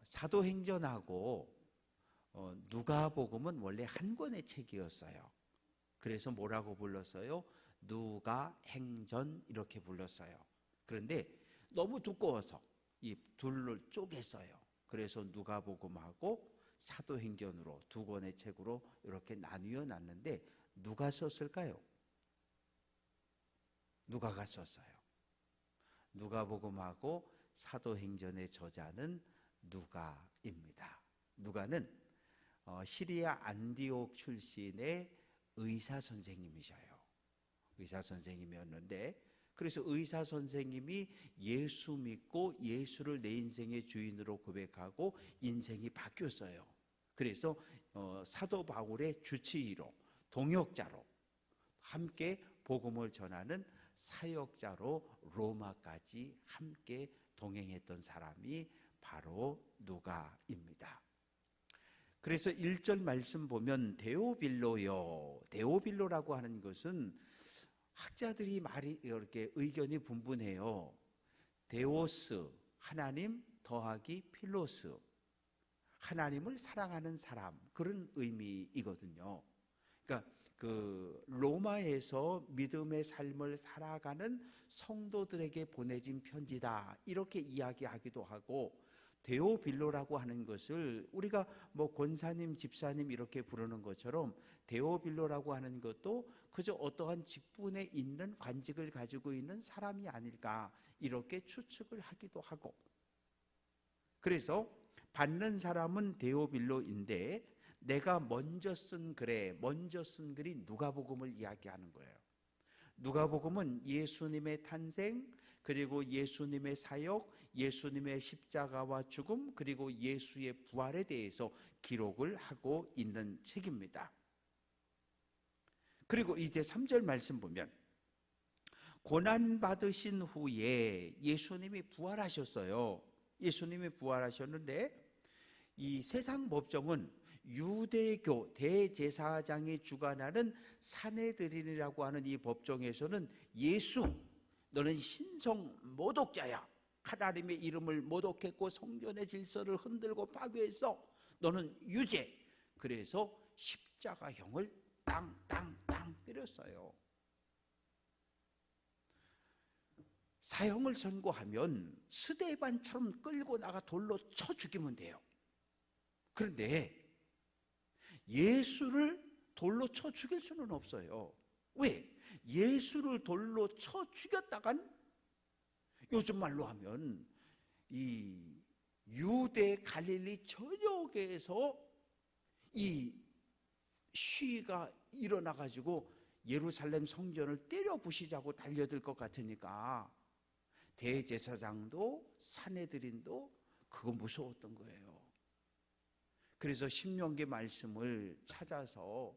사도행전하고 누가복음은 원래 한 권의 책이었어요. 그래서 뭐라고 불렀어요? 누가행전 이렇게 불렀어요. 그런데 너무 두꺼워서 이 둘을 쪼갰어요. 그래서 누가복음하고 사도행전으로 두 권의 책으로 이렇게 나뉘어 놨는데 누가 썼을까요? 누가가 썼어요. 누가복음하고 사도행전의 저자는 누가입니다. 누가는 시리아 안디옥 출신의 의사 선생님이셔요. 의사 선생님이었는데, 그래서 의사 선생님이 예수 믿고 예수를 내 인생의 주인으로 고백하고 인생이 바뀌었어요. 그래서 사도 바울의 주치의로, 동역자로 함께 복음을 전하는 사역자로 로마까지 함께 동행했던 사람이 바로 누가입니다. 그래서 1절 말씀 보면 데오빌로요. 데오빌로라고 하는 것은 학자들이 말이 이렇게 의견이 분분해요. 데오스, 하나님 더하기 필로스, 하나님을 사랑하는 사람, 그런 의미이거든요. 그러니까 그 로마에서 믿음의 삶을 살아가는 성도들에게 보내진 편지다, 이렇게 이야기하기도 하고, 데오빌로라고 하는 것을 우리가 뭐 권사님, 집사님 이렇게 부르는 것처럼 데오빌로라고 하는 것도 그저 어떠한 직분에 있는 관직을 가지고 있는 사람이 아닐까, 이렇게 추측을 하기도 하고, 그래서 받는 사람은 데오빌로인데 내가 먼저 쓴 글에 먼저 쓴 글이 누가복음을 이야기하는 거예요. 누가복음은 예수님의 탄생, 그리고 예수님의 사역, 예수님의 십자가와 죽음, 그리고 예수의 부활에 대해서 기록을 하고 있는 책입니다. 그리고 이제 3절 말씀 보면 고난받으신 후에 예수님이 부활하셨어요. 예수님이 부활하셨는데 이 세상 법정은 유대교 대제사장이 주관하는 산헤드린이라고 하는 이 법정에서는 예수, 너는 신성 모독자야, 하나님의 이름을 모독했고 성전의 질서를 흔들고 파괴해서 너는 유죄, 그래서 십자가형을 땅땅땅 때렸어요. 사형을 선고하면 스데반처럼 끌고 나가 돌로 쳐 죽이면 돼요. 그런데 예수를 돌로 쳐 죽일 수는 없어요. 왜? 예수를 돌로 쳐 죽였다간 요즘 말로 하면 이 유대 갈릴리 전역에서 이 시위가 일어나 가지고 예루살렘 성전을 때려 부시자고 달려들 것 같으니까 대제사장도 산헤드린도 그거 무서웠던 거예요. 그래서 신명기 말씀을 찾아서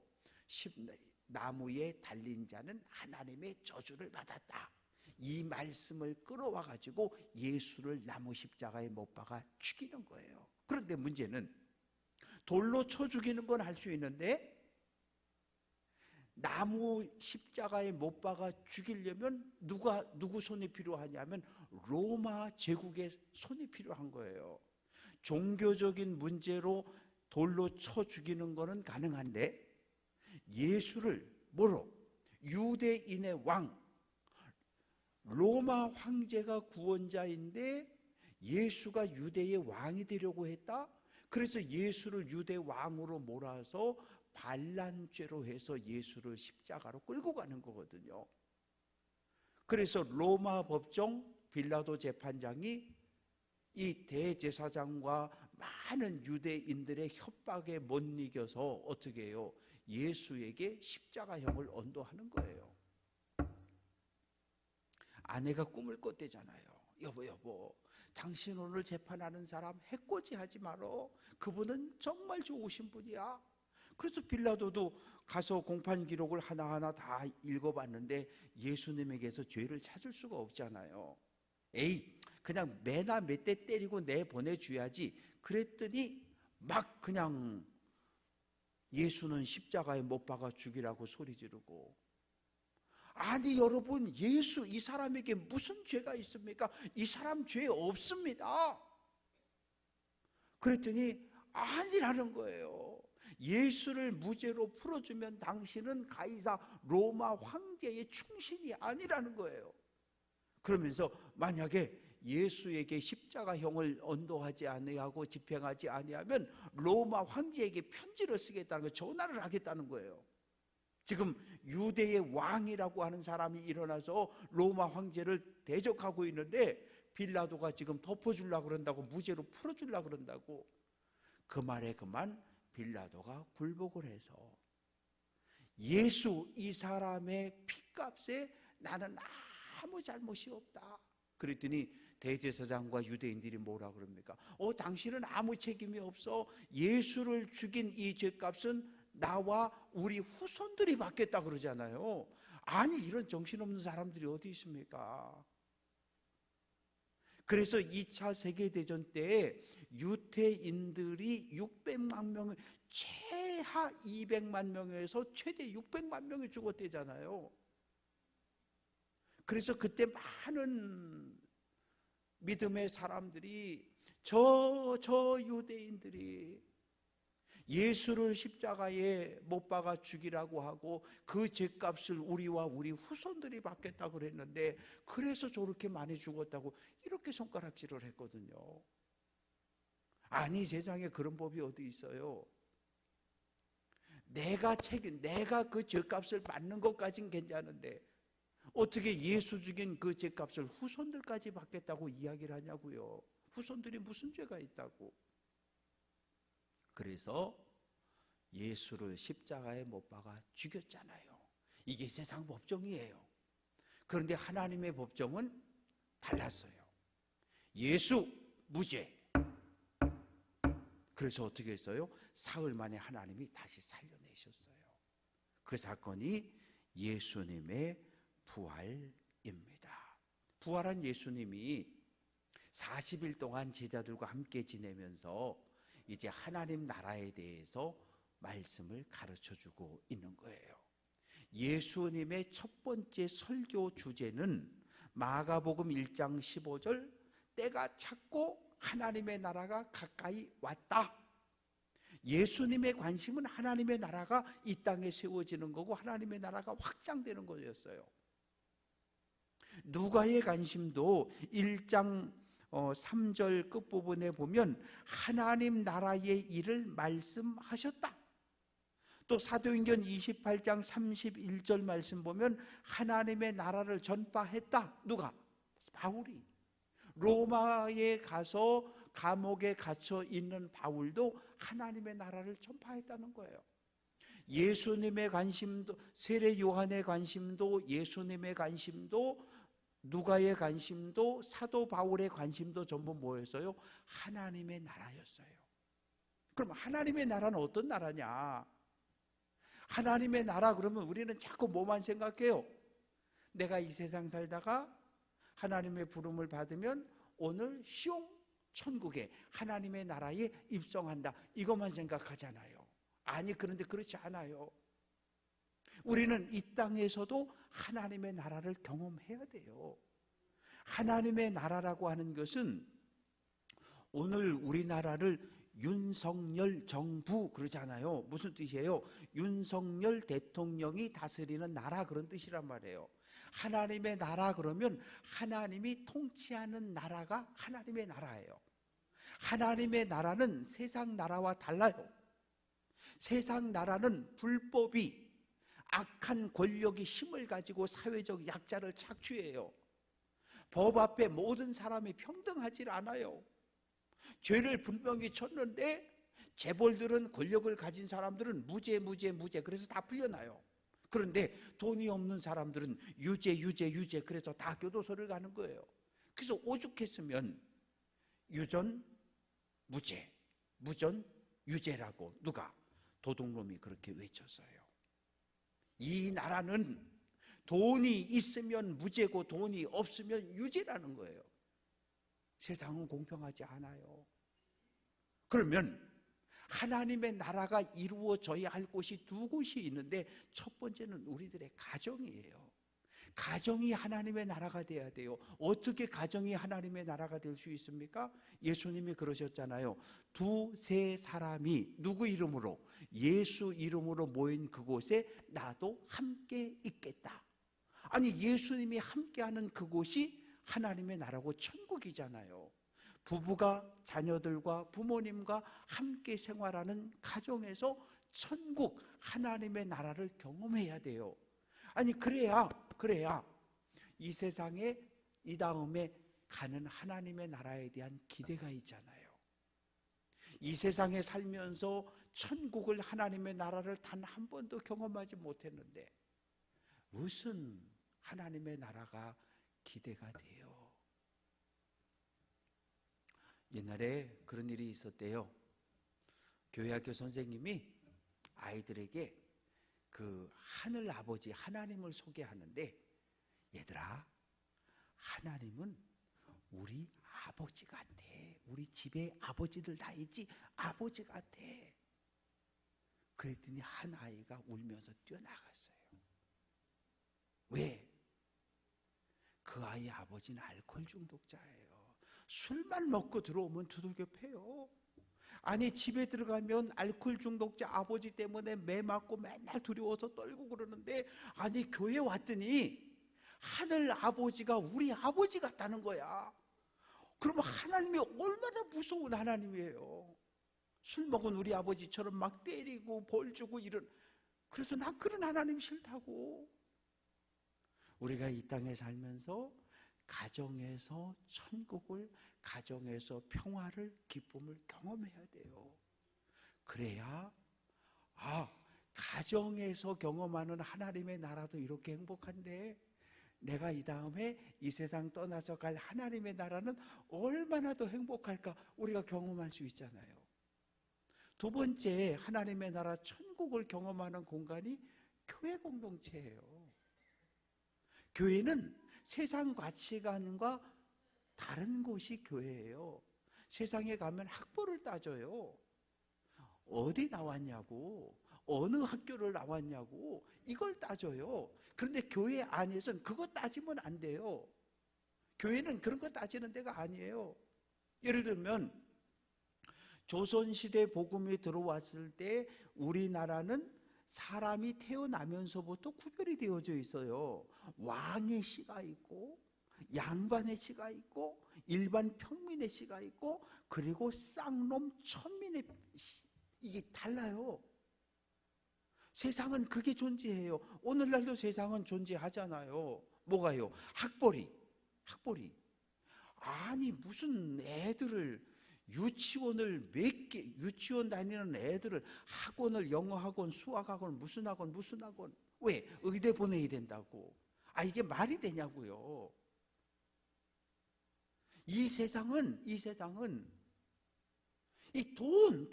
나무에 달린 자는 하나님의 저주를 받았다, 이 말씀을 끌어와 가지고 예수를 나무 십자가에 못 박아 죽이는 거예요. 그런데 문제는 돌로 쳐 죽이는 건 할 수 있는데 나무 십자가에 못 박아 죽이려면 누구 손이 필요하냐면 로마 제국의 손이 필요한 거예요. 종교적인 문제로 돌로 쳐 죽이는 거는 가능한데 예수를 뭐로? 유대인의 왕, 로마 황제가 구원자인데 예수가 유대의 왕이 되려고 했다? 그래서 예수를 유대 왕으로 몰아서 반란죄로 해서 예수를 십자가로 끌고 가는 거거든요. 그래서 로마 법정 빌라도 재판장이 이 대제사장과 많은 유대인들의 협박에 못 이겨서 어떻게 해요? 예수에게 십자가형을 언도하는 거예요. 아내가 꿈을 꿨대잖아요. 여보, 당신 오늘 재판하는 사람 해코지 하지 마라. 그분은 정말 좋으신 분이야. 그래서 빌라도도 가서 공판 기록을 하나하나 다 읽어봤는데 예수님에게서 죄를 찾을 수가 없잖아요. 에이, 그냥 매나 몇 대 때리고 내보내줘야지. 그랬더니 막 그냥 예수는 십자가에 못 박아 죽이라고 소리 지르고, 아니 여러분, 예수 이 사람에게 무슨 죄가 있습니까? 이 사람 죄 없습니다. 그랬더니 아니라는 거예요. 예수를 무죄로 풀어주면 당신은 가이사 로마 황제의 충신이 아니라는 거예요. 그러면서 만약에 예수에게 십자가형을 언도하지 아니하고 집행하지 아니하면 로마 황제에게 편지를 쓰겠다는 거예요. 전화를 하겠다는 거예요. 지금 유대의 왕이라고 하는 사람이 일어나서 로마 황제를 대적하고 있는데 빌라도가 지금 덮어주려고 그런다고, 무죄로 풀어주려고 그런다고. 그 말에 그만 빌라도가 굴복을 해서 예수 이 사람의 피값에 나는 아무 잘못이 없다. 그랬더니 대제사장과 유대인들이 뭐라 그럽니까? 당신은 아무 책임이 없어. 예수를 죽인 이 죄값은 나와 우리 후손들이 받겠다 그러잖아요. 아니, 이런 정신없는 사람들이 어디 있습니까? 그래서 2차 세계대전 때 유태인들이 600만 명, 최하 200만 명에서 최대 600만 명이 죽었대잖아요. 그래서 그때 많은 믿음의 사람들이 저 유대인들이 예수를 십자가에 못 박아 죽이라고 하고 그 죄값을 우리와 우리 후손들이 받겠다고 그랬는데, 그래서 저렇게 많이 죽었다고 이렇게 손가락질을 했거든요. 아니, 세상에 그런 법이 어디 있어요? 내가 그 죄값을 받는 것까진 괜찮은데 어떻게 예수 죽인 그 죄값을 후손들까지 받겠다고 이야기를 하냐고요. 후손들이 무슨 죄가 있다고. 그래서 예수를 십자가에 못 박아 죽였잖아요. 이게 세상 법정이에요. 그런데 하나님의 법정은 달랐어요. 예수 무죄. 그래서 어떻게 했어요? 사흘 만에 하나님이 다시 살려내셨어요. 그 사건이 예수님의 부활입니다. 부활한 예수님이 40일 동안 제자들과 함께 지내면서 이제 하나님 나라에 대해서 말씀을 가르쳐주고 있는 거예요. 예수님의 첫 번째 설교 주제는 마가복음 1장 15절, 때가 찼고 하나님의 나라가 가까이 왔다. 예수님의 관심은 하나님의 나라가 이 땅에 세워지는 거고 하나님의 나라가 확장되는 거였어요. 누가의 관심도 1장 3절 끝부분에 보면 하나님 나라의 일을 말씀하셨다. 또 사도행전 28장 31절 말씀 보면 하나님의 나라를 전파했다. 누가? 바울이. 로마에 가서 감옥에 갇혀 있는 바울도 하나님의 나라를 전파했다는 거예요. 예수님의 관심도, 세례 요한의 관심도, 예수님의 관심도, 누가의 관심도, 사도 바울의 관심도 전부 뭐였어요? 하나님의 나라였어요. 그럼 하나님의 나라는 어떤 나라냐? 하나님의 나라 그러면 우리는 자꾸 뭐만 생각해요? 내가 이 세상 살다가 하나님의 부름을 받으면 오늘 시옹 천국에 하나님의 나라에 입성한다, 이것만 생각하잖아요. 아니, 그런데 그렇지 않아요. 우리는 이 땅에서도 하나님의 나라를 경험해야 돼요. 하나님의 나라라고 하는 것은 오늘 우리나라를 윤석열 정부 그러잖아요. 무슨 뜻이에요? 윤석열 대통령이 다스리는 나라, 그런 뜻이란 말이에요. 하나님의 나라 그러면 하나님이 통치하는 나라가 하나님의 나라예요. 하나님의 나라는 세상 나라와 달라요. 세상 나라는 불법이, 악한 권력이 힘을 가지고 사회적 약자를 착취해요. 법 앞에 모든 사람이 평등하지 않아요. 죄를 분명히 쳤는데 재벌들은, 권력을 가진 사람들은 무죄 그래서 다 풀려나요. 그런데 돈이 없는 사람들은 유죄 그래서 다 교도소를 가는 거예요. 그래서 오죽했으면 유전 무죄, 무전 유죄라고 누가? 도둑놈이 그렇게 외쳤어요. 이 나라는 돈이 있으면 무죄고 돈이 없으면 유죄라는 거예요. 세상은 공평하지 않아요. 그러면 하나님의 나라가 이루어져야 할 곳이 두 곳이 있는데 첫 번째는 우리들의 가정이에요. 가정이 하나님의 나라가 돼야 돼요. 어떻게 가정이 하나님의 나라가 될 수 있습니까? 예수님이 그러셨잖아요. 두세 사람이 누구 이름으로? 예수 이름으로 모인 그곳에 나도 함께 있겠다. 아니, 예수님이 함께하는 그곳이 하나님의 나라고 천국이잖아요. 부부가 자녀들과 부모님과 함께 생활하는 가정에서 천국, 하나님의 나라를 경험해야 돼요. 아니, 그래야 이 세상에 이 다음에 가는 하나님의 나라에 대한 기대가 있잖아요. 이 세상에 살면서 천국을, 하나님의 나라를 단 한 번도 경험하지 못했는데 무슨 하나님의 나라가 기대가 돼요? 옛날에 그런 일이 있었대요. 교회학교 선생님이 아이들에게 그 하늘 아버지 하나님을 소개하는데, 얘들아, 하나님은 우리 아버지 같아. 우리 집에 아버지들 다 있지, 아버지 같아. 그랬더니 한 아이가 울면서 뛰어나갔어요. 왜? 그 아이의 아버지는 알코올 중독자예요. 술만 먹고 들어오면 두들겨 패요. 아니, 집에 들어가면 알코올 중독자 아버지 때문에 매 맞고 맨날 두려워서 떨고 그러는데, 아니, 교회 왔더니 하늘 아버지가 우리 아버지 같다는 거야. 그러면 하나님이 얼마나 무서운 하나님이에요. 술 먹은 우리 아버지처럼 막 때리고 벌 주고 이런. 그래서 난 그런 하나님 싫다고. 우리가 이 땅에 살면서 가정에서 천국을, 가정에서 평화를, 기쁨을 경험해야 돼요. 그래야 가정에서 경험하는 하나님의 나라도 이렇게 행복한데, 내가 이 다음에 이 세상 떠나서 갈 하나님의 나라는 얼마나 더 행복할까 우리가 경험할 수 있잖아요. 두 번째, 하나님의 나라 천국을 경험하는 공간이 교회 공동체예요. 교회는 세상 가치관과 다른 곳이 교회예요. 세상에 가면 학벌을 따져요. 어디 나왔냐고, 어느 학교를 나왔냐고, 이걸 따져요. 그런데 교회 안에서는 그거 따지면 안 돼요. 교회는 그런 거 따지는 데가 아니에요. 예를 들면 조선시대 복음이 들어왔을 때 우리나라는 사람이 태어나면서부터 구별이 되어져 있어요. 왕의 씨가 있고, 양반의 씨가 있고, 일반 평민의 씨가 있고, 그리고 쌍놈 천민의 씨, 이게 달라요. 세상은 그게 존재해요. 오늘날도 세상은 존재하잖아요. 뭐가요? 학벌이. 아니, 무슨 애들을, 유치원을 몇 개, 유치원 다니는 애들을 학원을, 영어학원, 수학학원, 무슨 학원. 왜? 의대 보내야 된다고. 이게 말이 되냐고요. 이 세상은 이 돈.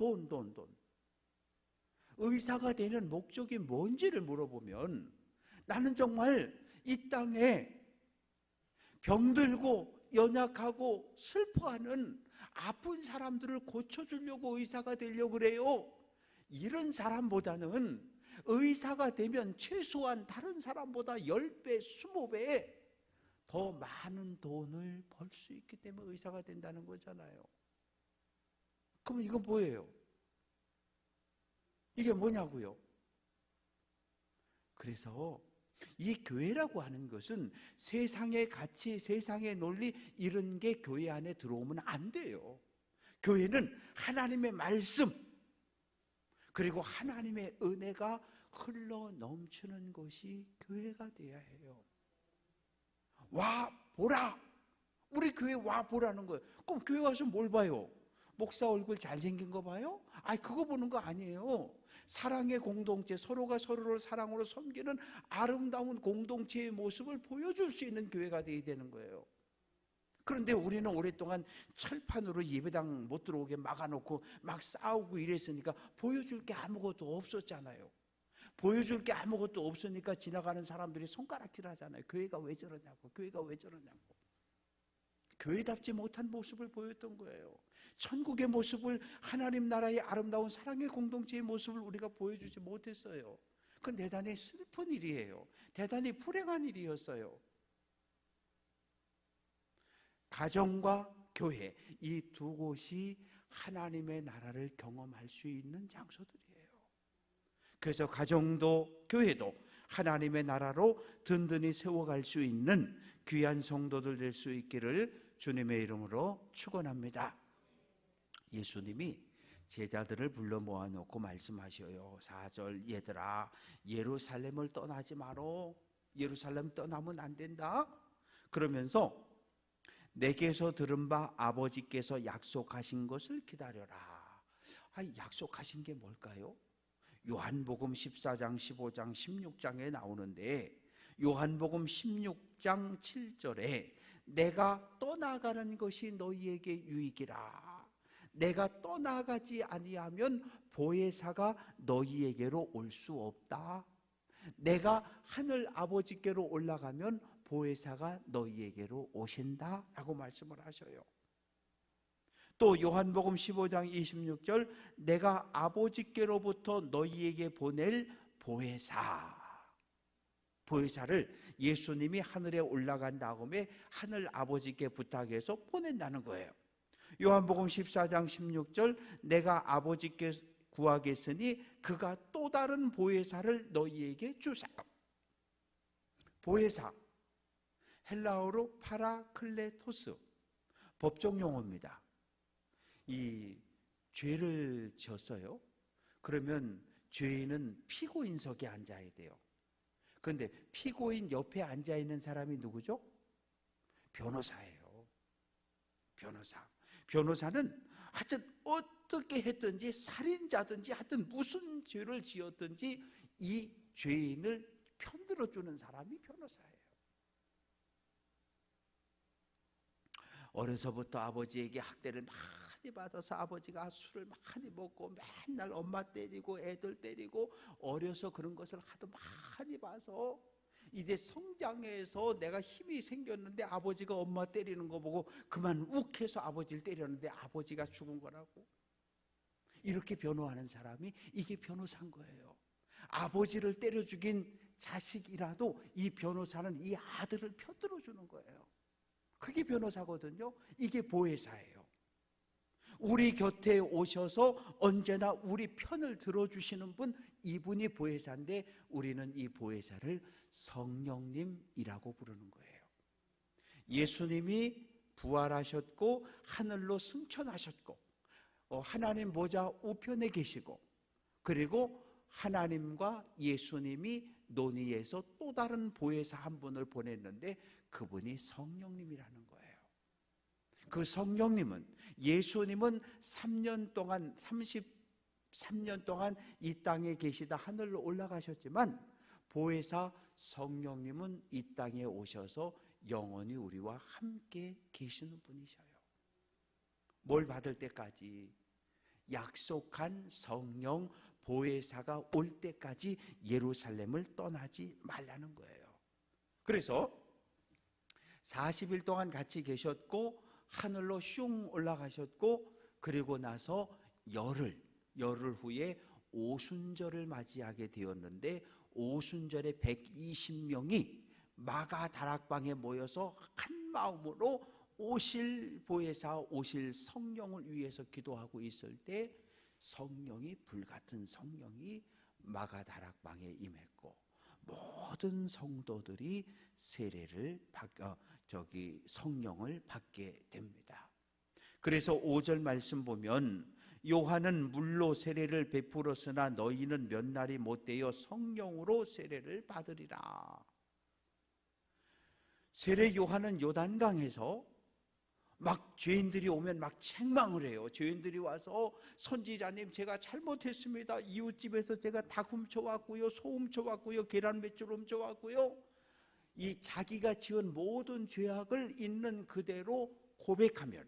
의사가 되는 목적이 뭔지를 물어보면, 나는 정말 이 땅에 병들고 연약하고 슬퍼하는 아픈 사람들을 고쳐주려고 의사가 되려고 그래요. 이런 사람보다는 의사가 되면 최소한 다른 사람보다 10배, 20배 더 많은 돈을 벌 수 있기 때문에 의사가 된다는 거잖아요. 그럼 이건 뭐예요? 이게 뭐냐고요? 그래서 이 교회라고 하는 것은 세상의 가치, 세상의 논리, 이런 게 교회 안에 들어오면 안 돼요. 교회는 하나님의 말씀, 그리고 하나님의 은혜가 흘러 넘치는 것이 교회가 되어야 해요. 와 보라, 우리 교회 와 보라는 거예요. 그럼 교회 와서 뭘 봐요? 목사 얼굴 잘생긴 거 봐요? 그거 보는 거 아니에요. 사랑의 공동체, 서로가 서로를 사랑으로 섬기는 아름다운 공동체의 모습을 보여줄 수 있는 교회가 되어야 되는 거예요. 그런데 우리는 오랫동안 철판으로 예배당 못 들어오게 막아놓고 막 싸우고 이랬으니까 보여줄 게 아무것도 없었잖아요. 보여줄 게 아무것도 없으니까 지나가는 사람들이 손가락질 하잖아요. 교회가 왜 저러냐고. 교회답지 못한 모습을 보였던 거예요. 천국의 모습을, 하나님 나라의 아름다운 사랑의 공동체의 모습을 우리가 보여주지 못했어요. 그건 대단히 슬픈 일이에요. 대단히 불행한 일이었어요. 가정과 교회, 이 두 곳이 하나님의 나라를 경험할 수 있는 장소들이에요. 그래서 가정도 교회도 하나님의 나라로 든든히 세워갈 수 있는 귀한 성도들 될 수 있기를 주님의 이름으로 축원합니다. 예수님이 제자들을 불러 모아놓고 말씀하셔요. 4절, 얘들아 예루살렘을 떠나지 마라. 예루살렘 떠나면 안 된다. 그러면서 내게서 들은 바 아버지께서 약속하신 것을 기다려라. 약속하신 게 뭘까요? 요한복음 14장, 15장, 16장에 나오는데 요한복음 16장 7절에 내가 떠나가는 것이 너희에게 유익이라. 내가 떠나가지 아니하면 보혜사가 너희에게로 올 수 없다. 내가 하늘 아버지께로 올라가면 보혜사가 너희에게로 오신다 라고 말씀을 하셔요. 또 요한복음 15장 26절 내가 아버지께로부터 너희에게 보낼 보혜사를 예수님이 하늘에 올라간 다음에 하늘 아버지께 부탁해서 보낸다는 거예요. 요한복음 14장 16절 내가 아버지께 구하겠으니 그가 또 다른 보혜사를 너희에게 주사. 보혜사, 헬라어로 파라클레토스, 법정 용어입니다. 이 죄를 지었어요. 그러면 죄인은 피고인석에 앉아야 돼요. 그런데 피고인 옆에 앉아있는 사람이 누구죠? 변호사예요. 변호사는 하여튼 어떻게 했든지 살인자든지 하여튼 무슨 죄를 지었든지 이 죄인을 편들어주는 사람이 변호사예요. 어려서부터 아버지에게 학대를 많이 받아서 아버지가 술을 많이 먹고 맨날 엄마 때리고 애들 때리고 어려서 그런 것을 하도 많이 봐서 이제 성장해서 내가 힘이 생겼는데 아버지가 엄마 때리는 거 보고 그만 욱해서 아버지를 때렸는데 아버지가 죽은 거라고. 이렇게 변호하는 사람이 이게 변호사인 거예요. 아버지를 때려 죽인 자식이라도 이 변호사는 이 아들을 편들어 주는 거예요. 그게 변호사거든요. 이게 보혜사예요. 우리 곁에 오셔서 언제나 우리 편을 들어주시는 분, 이분이 보혜사인데 우리는 이 보혜사를 성령님이라고 부르는 거예요. 예수님이 부활하셨고 하늘로 승천하셨고 하나님 보좌 우편에 계시고 그리고 하나님과 예수님이 논의해서 또 다른 보혜사 한 분을 보냈는데 그분이 성령님이라는 거예요. 그 성령님은 예수님은 33년 동안 이 땅에 계시다 하늘로 올라가셨지만 보혜사 성령님은 이 땅에 오셔서 영원히 우리와 함께 계시는 분이셔요. 뭘 받을 때까지? 약속한 성령 보혜사가 올 때까지 예루살렘을 떠나지 말라는 거예요. 그래서 40일 동안 같이 계셨고 하늘로 슝 올라가셨고 그리고 나서 열흘 후에 오순절을 맞이하게 되었는데 오순절에 120명이 마가 다락방에 모여서 한 마음으로 오실 보혜사 오실 성령을 위해서 기도하고 있을 때 성령이 불같은 성령이 마가 다락방에 임했고 모든 성도들이 세례를 성령을 받게 됩니다. 그래서 5절 말씀 보면 요한은 물로 세례를 베풀었으나 너희는 몇 날이 못되어 성령으로 세례를 받으리라. 세례 요한은 요단강에서 막 죄인들이 오면 막 책망을 해요. 죄인들이 와서 선지자님 제가 잘못했습니다. 이웃집에서 제가 닭 훔쳐왔고요, 소 훔쳐왔고요, 계란 맷줄 훔쳐왔고요. 이 자기가 지은 모든 죄악을 있는 그대로 고백하면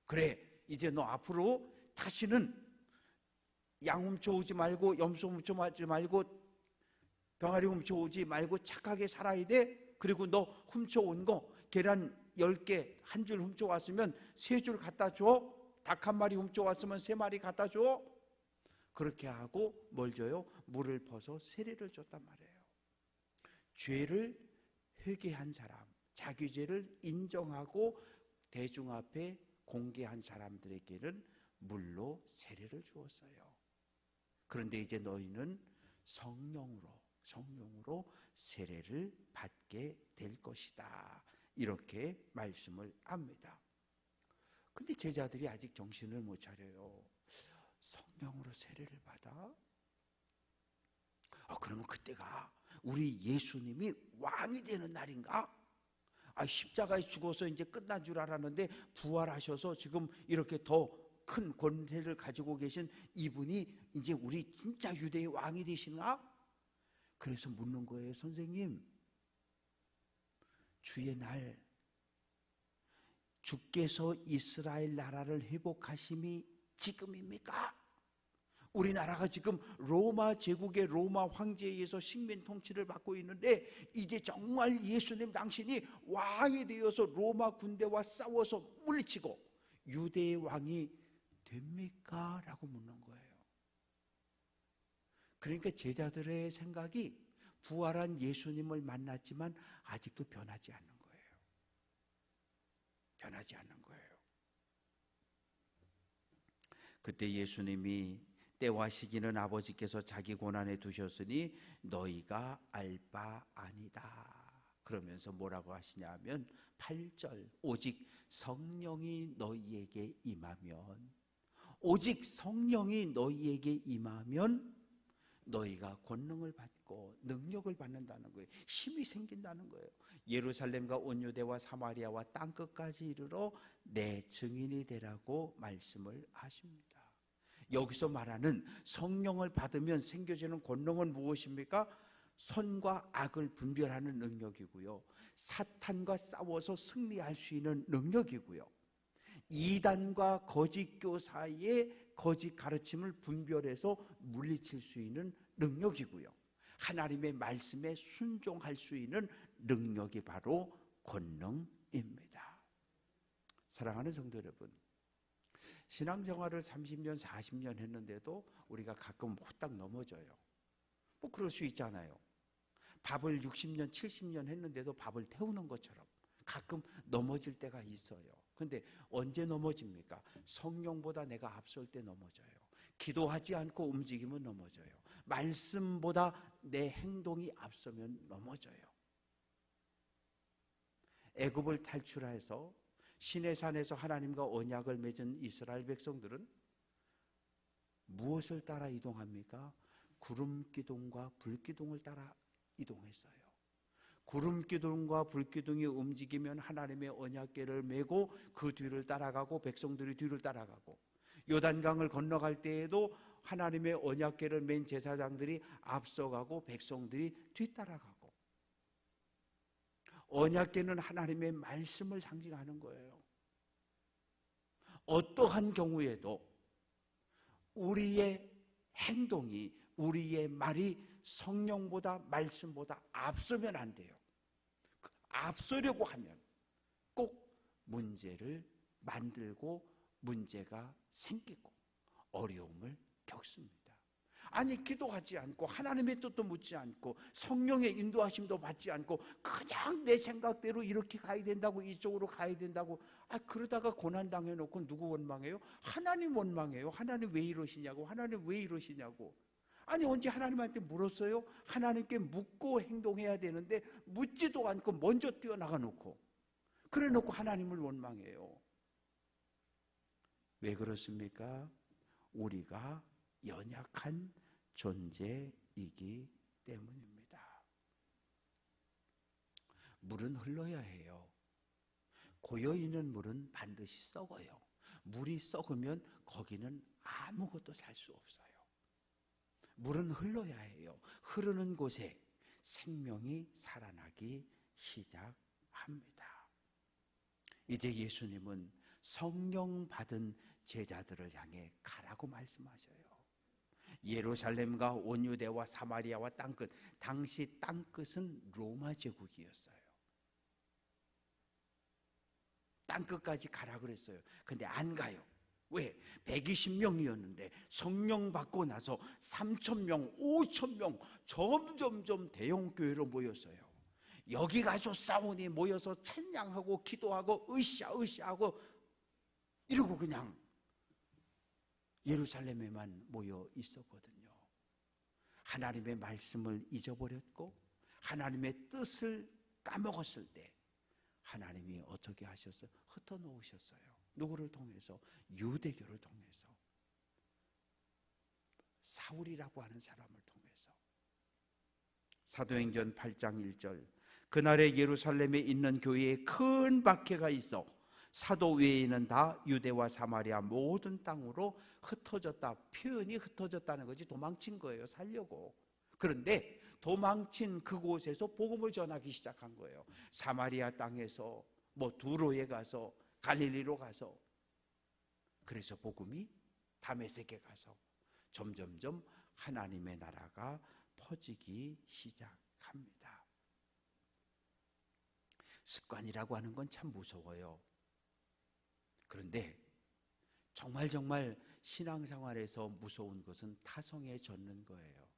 그래 이제 너 앞으로 다시는 양 훔쳐오지 말고 염소 훔쳐오지 말고 병아리 훔쳐오지 말고 착하게 살아야 돼. 그리고 너 훔쳐온 거 계란 10개 한 줄 훔쳐왔으면 3줄 갖다 줘. 닭 한 마리 훔쳐왔으면 3마리 갖다 줘. 그렇게 하고 뭘 줘요? 물을 퍼서 세례를 줬단 말이에요. 죄를 회개한 사람, 자기 죄를 인정하고 대중 앞에 공개한 사람들에게는 물로 세례를 주었어요. 그런데 이제 너희는 성령으로 세례를 받게 될 것이다. 이렇게 말씀을 합니다. 근데 제자들이 아직 정신을 못 차려요. 성령으로 세례를 받아? 그러면 그때가 우리 예수님이 왕이 되는 날인가? 십자가에 죽어서 이제 끝난 줄 알았는데 부활하셔서 지금 이렇게 더 큰 권세를 가지고 계신 이분이 이제 우리 진짜 유대의 왕이 되시나? 그래서 묻는 거예요. 선생님, 주의 날 주께서 이스라엘 나라를 회복하심이 지금입니까? 우리나라가 지금 로마 제국의 로마 황제에 의해서 식민 통치를 받고 있는데 이제 정말 예수님 당신이 왕이 되어서 로마 군대와 싸워서 물리치고 유대의 왕이 됩니까? 라고 묻는 거예요. 그러니까 제자들의 생각이 부활한 예수님을 만났지만 아직도 변하지 않는 거예요. 변하지 않는 거예요. 그때 예수님이 때와 시기는 아버지께서 자기 권한에 두셨으니 너희가 알 바 아니다. 그러면서 뭐라고 하시냐면 8절 오직 성령이 너희에게 임하면 오직 성령이 너희에게 임하면 너희가 권능을 받고 능력을 받는다는 거예요. 힘이 생긴다는 거예요. 예루살렘과 온 유대와 사마리아와 땅끝까지 이르러 내 증인이 되라고 말씀을 하십니다. 여기서 말하는 성령을 받으면 생겨지는 권능은 무엇입니까? 선과 악을 분별하는 능력이고요. 사탄과 싸워서 승리할 수 있는 능력이고요. 이단과 거짓 교사의 거짓 가르침을 분별해서 물리칠 수 있는 능력이고요. 하나님의 말씀에 순종할 수 있는 능력이 바로 권능입니다. 사랑하는 성도 여러분, 신앙생활을 30년, 40년 했는데도 우리가 가끔 후딱 넘어져요. 뭐 그럴 수 있잖아요. 밥을 60년, 70년 했는데도 밥을 태우는 것처럼 가끔 넘어질 때가 있어요. 근데 언제 넘어집니까? 성령보다 내가 앞설 때 넘어져요. 기도하지 않고 움직이면 넘어져요. 말씀보다 내 행동이 앞서면 넘어져요. 애굽을 탈출해서 시내산에서 하나님과 언약을 맺은 이스라엘 백성들은 무엇을 따라 이동합니까? 구름기둥과 불기둥을 따라 이동했어요. 구름기둥과 불기둥이 움직이면 하나님의 언약궤를 메고 그 뒤를 따라가고 백성들이 뒤를 따라가고, 요단강을 건너갈 때에도 하나님의 언약궤를 맨 제사장들이 앞서가고 백성들이 뒤따라가고, 언약궤는 하나님의 말씀을 상징하는 거예요. 어떠한 경우에도 우리의 행동이, 우리의 말이 성령보다 말씀보다 앞서면 안 돼요. 앞서려고 하면 꼭 문제를 만들고 문제가 생기고 어려움을 겪습니다. 아니, 기도하지 않고 하나님의 뜻도 묻지 않고 성령의 인도하심도 받지 않고 그냥 내 생각대로 이렇게 가야 된다고, 이쪽으로 가야 된다고, 그러다가 고난당해 놓고 누구 원망해요? 하나님 원망해요. 하나님 왜 이러시냐고, 하나님 왜 이러시냐고. 아니, 언제 하나님한테 물었어요? 하나님께 묻고 행동해야 되는데 묻지도 않고 먼저 뛰어나가 놓고, 그래 놓고 하나님을 원망해요. 왜 그렇습니까? 우리가 연약한 존재이기 때문입니다. 물은 흘러야 해요. 고여있는 물은 반드시 썩어요. 물이 썩으면 거기는 아무것도 살 수 없어요. 물은 흘러야 해요. 흐르는 곳에 생명이 살아나기 시작합니다. 이제 예수님은 성령 받은 제자들을 향해 가라고 말씀하셔요. 예루살렘과 온 유대와 사마리아와 땅끝, 당시 땅끝은 로마 제국이었어요. 땅끝까지 가라 그랬어요. 근데 안 가요. 왜? 120명이었는데 성령 받고 나서 3,000명, 5,000명 점점점 대형교회로 모였어요. 여기 가서 싸우니 모여서 찬양하고 기도하고 으쌰으쌰하고 이러고 그냥 예루살렘에만 모여 있었거든요. 하나님의 말씀을 잊어버렸고 하나님의 뜻을 까먹었을 때 하나님이 어떻게 하셨어요? 흩어놓으셨어요. 누구를 통해서? 유대교를 통해서, 사울이라고 하는 사람을 통해서. 사도행전 8장 1절, 그날에 예루살렘에 있는 교회에 큰 박해가 있어 사도 외에는 다 유대와 사마리아 모든 땅으로 흩어졌다. 표현이 흩어졌다는 거지 도망친 거예요. 살려고. 그런데 도망친 그곳에서 복음을 전하기 시작한 거예요. 사마리아 땅에서 두로에 가서 갈릴리로 가서, 그래서 복음이 다메섹에 가서 점점점 하나님의 나라가 퍼지기 시작합니다. 습관이라고 하는 건 참 무서워요. 그런데 정말 신앙생활에서 무서운 것은 타성에 젖는 거예요.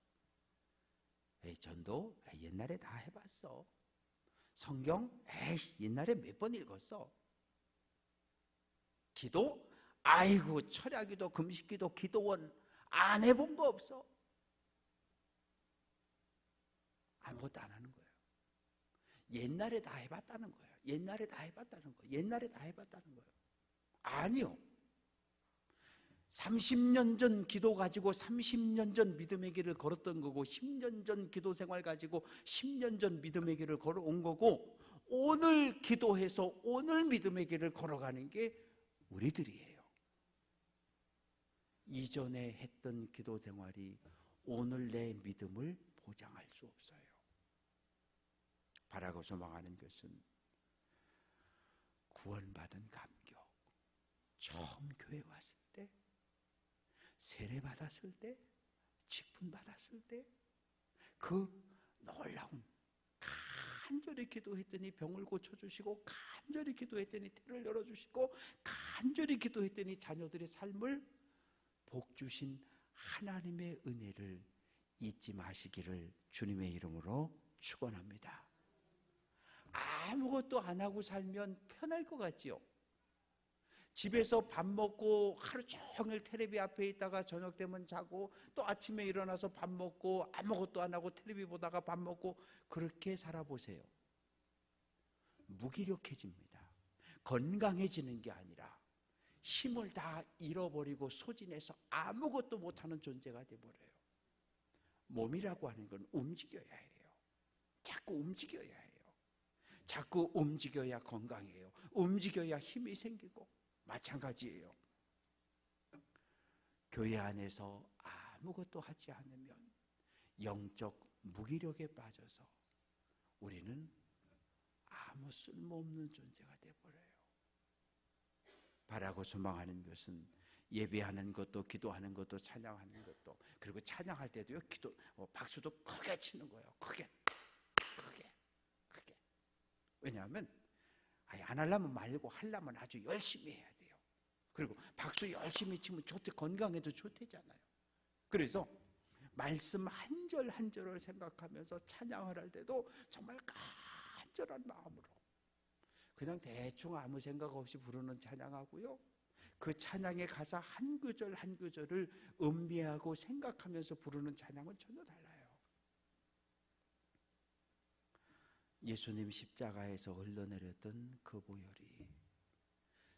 전도 옛날에 다 해봤어. 성경 옛날에 몇 번 읽었어. 기도 아이고 철야기도 금식기도 기도원 안 해본 거 없어. 아무것도 안 하는 거예요. 옛날에 다 해봤다는 거예요. 옛날에 다 해봤다는 거예요. 옛날에 다 해봤다는 거예요. 아니요. 30년 전 기도 가지고 30년 전 믿음의 길을 걸었던 거고, 10년 전 기도 생활 가지고 10년 전 믿음의 길을 걸어온 거고, 오늘 기도해서 오늘 믿음의 길을 걸어가는 게 우리들이에요. 이전에 했던 기도 생활이 오늘 내 믿음을 보장할 수 없어요. 바라고 소망하는 것은 구원받은 감격, 처음 교회 왔을 때, 세례 받았을 때, 직분 받았을 때, 그 놀라운, 간절히 기도했더니 병을 고쳐주시고, 간절히 기도했더니 태를 열어주시고, 간절히 기도했더니 자녀들의 삶을 복 주신 하나님의 은혜를 잊지 마시기를 주님의 이름으로 축원합니다. 아무것도 안 하고 살면 편할 것 같지요? 집에서 밥 먹고 하루 종일 텔레비 앞에 있다가 저녁 되면 자고, 또 아침에 일어나서 밥 먹고 아무것도 안 하고 텔레비 보다가 밥 먹고, 그렇게 살아보세요. 무기력해집니다. 건강해지는 게 아니라 힘을 다 잃어버리고 소진해서 아무것도 못하는 존재가 돼버려요. 몸이라고 하는 건 움직여야 해요. 자꾸 움직여야 해요. 자꾸 움직여야 건강해요. 움직여야 힘이 생기고. 마찬가지예요. 교회 안에서 아무것도 하지 않으면 영적 무기력에 빠져서 우리는 아무 쓸모없는 존재가 되어버려요. 바라고 소망하는 것은 예배하는 것도, 기도하는 것도, 찬양하는 것도, 그리고 찬양할 때도요, 박수도 크게 치는 거예요. 크게. 왜냐하면 안 하려면 말고 하려면 아주 열심히 해야 돼요. 그리고 박수 열심히 치면 좋대, 건강에도 좋대잖아요. 그래서 말씀 한 절 한 절을 생각하면서 찬양을 할 때도 정말 간절한 마음으로 그냥 대충 아무 생각 없이 부르는 찬양하고요, 그 찬양의 가사 한 구절 한 구절을 음미하고 생각하면서 부르는 찬양은 전혀 달라요. 예수님 십자가에서 흘러내렸던 그 보혈이,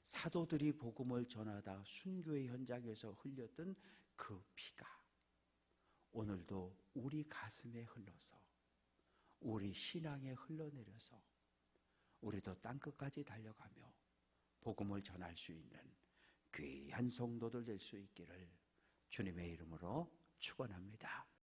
사도들이 복음을 전하다 순교의 현장에서 흘렸던 그 피가 오늘도 우리 가슴에 흘러서 우리 신앙에 흘러내려서 우리도 땅끝까지 달려가며 복음을 전할 수 있는 귀한 성도들 될 수 있기를 주님의 이름으로 축원합니다.